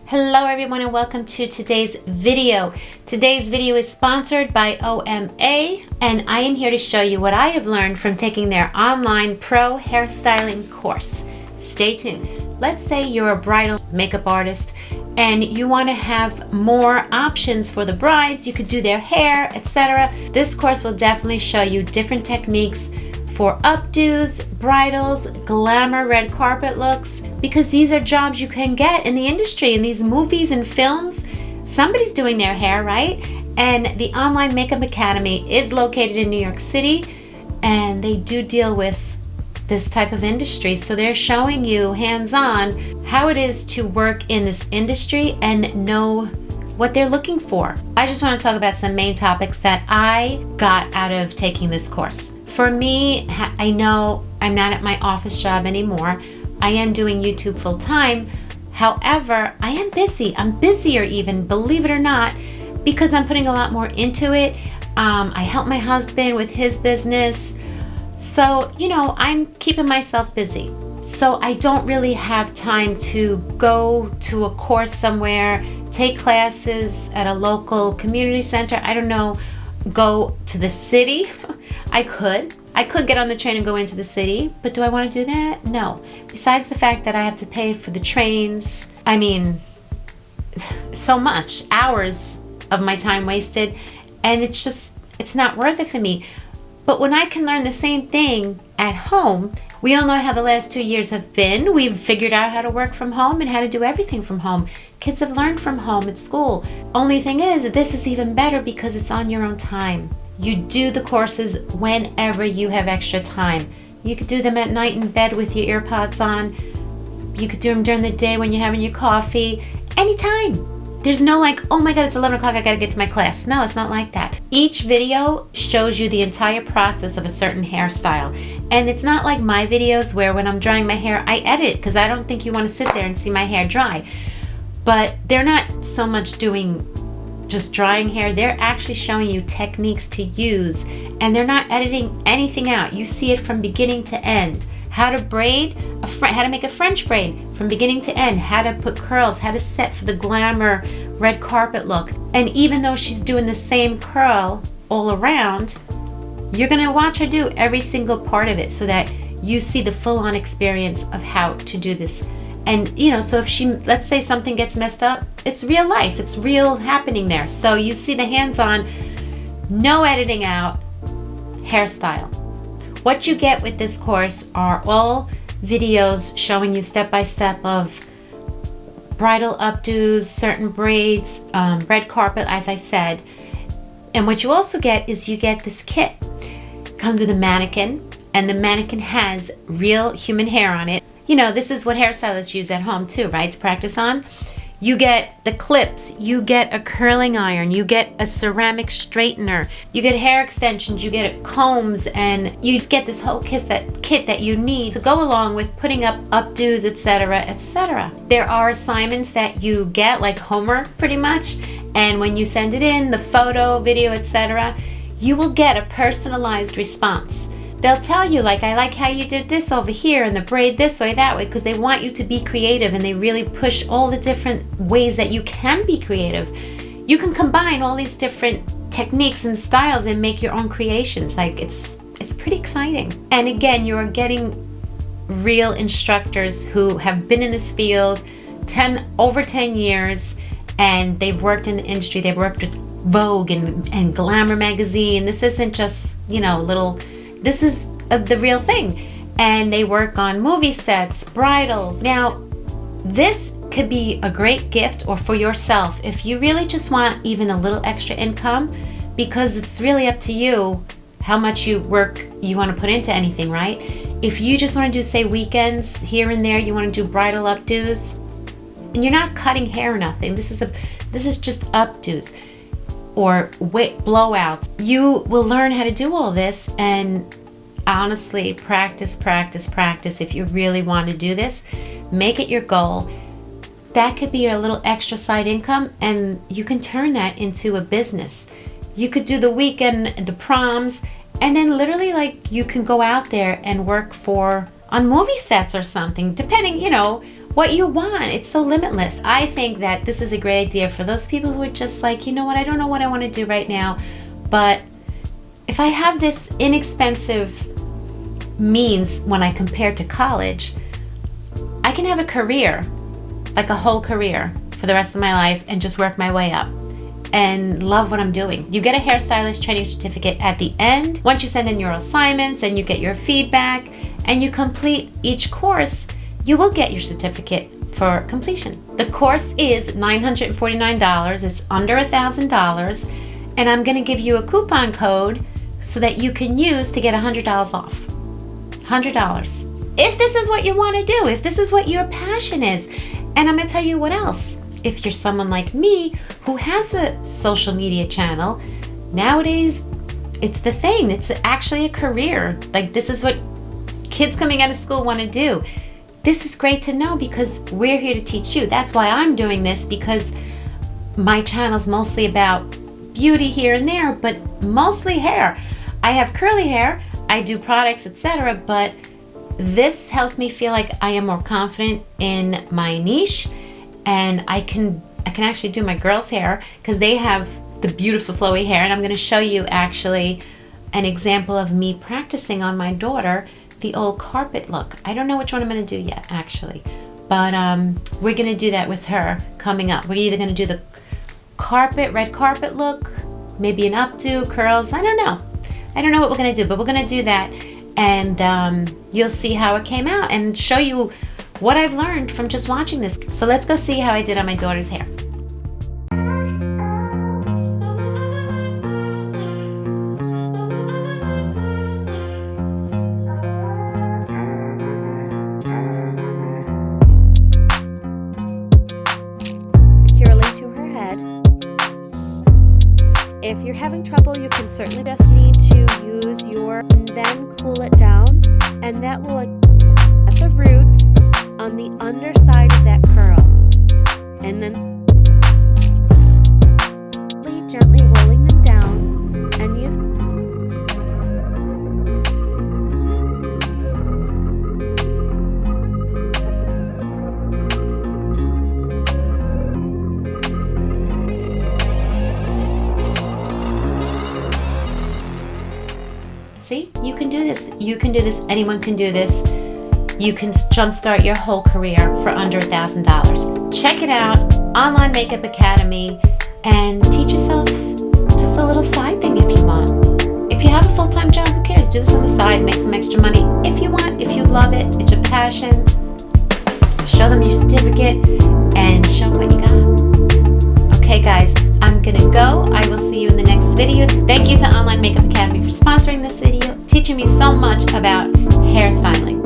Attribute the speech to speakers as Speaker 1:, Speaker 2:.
Speaker 1: Hello everyone and welcome to today's video. Today's video is sponsored by OMA and I am here to show you what I have learned from taking their online pro hairstyling course. Stay tuned. Let's say you're a bridal makeup artist and you want to have more options for the brides. You could do their hair, etc. This course will definitely show you different techniques for updos, bridals, glamour, red carpet looks, because these are jobs you can get in the industry, in these movies and films. Somebody's doing their hair, right? And the Online Makeup Academy is located in New York City, and they do deal with this type of industry. So they're showing you hands-on how it is to work in this industry and know what they're looking for. I just want to talk about some main topics that I got out of taking this course. For me, I know I'm not at my office job anymore. I am doing YouTube full time. However, I am busy. I'm busier even, believe it or not, because I'm putting a lot more into it. I help my husband with his business. So, I'm keeping myself busy. So I don't really have time to go to a course somewhere, take classes at a local community center. I don't know, go to the city. I could get on the train and go into the city, but do I want to do that? No. Besides the fact that I have to pay for the trains, so much, hours of my time wasted, and it's not worth it for me. But when I can learn the same thing at home, we all know how the last 2 years have been. We've figured out how to work from home and how to do everything from home. Kids have learned from home at school. Only thing is, this is even better because it's on your own time. You do the courses whenever you have extra time. You could do them at night in bed with your earpods on. You could do them during the day when you're having your coffee. Anytime. There's no oh my God, it's 11 o'clock, I gotta get to my class. No, it's not like that. Each video shows you the entire process of a certain hairstyle. And it's not like my videos where when I'm drying my hair, I edit because I don't think you want to sit there and see my hair dry. But they're not so much doing just drying hair. They're actually showing you techniques to use, and they're not editing anything out. You see it from beginning to end. How to braid, how to make a French braid from beginning to end, how to put curls, how to set for the glamour red carpet look. And even though she's doing the same curl all around, you're gonna watch her do every single part of it so that you see the full-on experience of how to do this. And so if let's say something gets messed up, it's real life, it's real happening there. So you see the hands-on, no editing out hairstyle. What you get with this course are all videos showing you step-by-step of bridal updos, certain braids, red carpet, as I said. And what you also get is you get this kit. It comes with a mannequin, and the mannequin has real human hair on it. This is what hairstylists use at home too, right? To practice on. You get the clips, you get a curling iron, you get a ceramic straightener, you get hair extensions, you get combs, and you just get this whole kit that you need to go along with putting up updos, etc., etc. There are assignments that you get, like homework pretty much, and when you send it in, the photo, video, etc., you will get a personalized response. They'll tell you, I like how you did this over here and the braid this way, that way, because they want you to be creative, and they really push all the different ways that you can be creative. You can combine all these different techniques and styles and make your own creations. It's pretty exciting. And again, you're getting real instructors who have been in this field over 10 years, and they've worked in the industry. They've worked with Vogue and Glamour magazine. This isn't just, this is the real thing. And they work on movie sets, bridals. Now, this could be a great gift, or for yourself, if you really just want even a little extra income, because it's really up to you how much work you want to put into anything, right? If you just want to do, say, weekends here and there, you want to do bridal updos, and you're not cutting hair or nothing. This is just updos or blowouts. You will learn how to do all this, and honestly, practice. If you really want to do this, make it your goal. That could be a little extra side income, and you can turn that into a business. You could do the weekend, the proms, and then literally you can go out there and work on movie sets or something, depending, what you want. It's so limitless. I think that this is a great idea for those people who are just like, you know what, I don't know what I want to do right now, but if I have this inexpensive means when I compare to college, I can have a career, like a whole career for the rest of my life, and just work my way up and love what I'm doing. You get a hairstylist training certificate at the end. Once you send in your assignments and you get your feedback and you complete each course, you will get your certificate for completion. The course is $949. It's under $1,000, and I'm going to give you a coupon code so that you can use to get $100 off. $100. If this is what you want to do, if this is what your passion is. And I'm going to tell you what else. If you're someone like me who has a social media channel, nowadays it's the thing. It's actually a career. Like, this is what kids coming out of school want to do. This is great to know because we're here to teach you. That's why I'm doing this, because my channel's mostly about beauty here and there, but mostly hair. I have curly hair, I do products, etc., but this helps me feel like I am more confident in my niche, and I can actually do my girls' hair because they have the beautiful flowy hair, and I'm going to show you actually an example of me practicing on my daughter the old carpet look. I don't know which one I'm going to do yet, actually, but we're going to do that with her coming up. We're either going to do the red carpet look, maybe an updo, curls. I don't know what we're going to do, but we're going to do that, and you'll see how it came out and show you what I've learned from just watching this. So let's go see how I did on my daughter's hair.
Speaker 2: Securely to her head. If you're having trouble, you can certainly just need to use your, and then cool it down, and that will at the roots on the underside of that curl, and then gently rolling them down and use
Speaker 1: See, you can do this. You can do this. Anyone can do this. You can jumpstart your whole career for under $1,000. Check it out, Online Makeup Academy, and teach yourself just a little side thing if you want. If you have a full-time job, who cares? Do this on the side, make some extra money. If you want, if you love it, it's your passion, show them your certificate and show them what you got. Okay, guys, I'm gonna go. I will see you in the next video. Thank you to Online Makeup Academy for sponsoring this video, teaching me so much about hairstyling.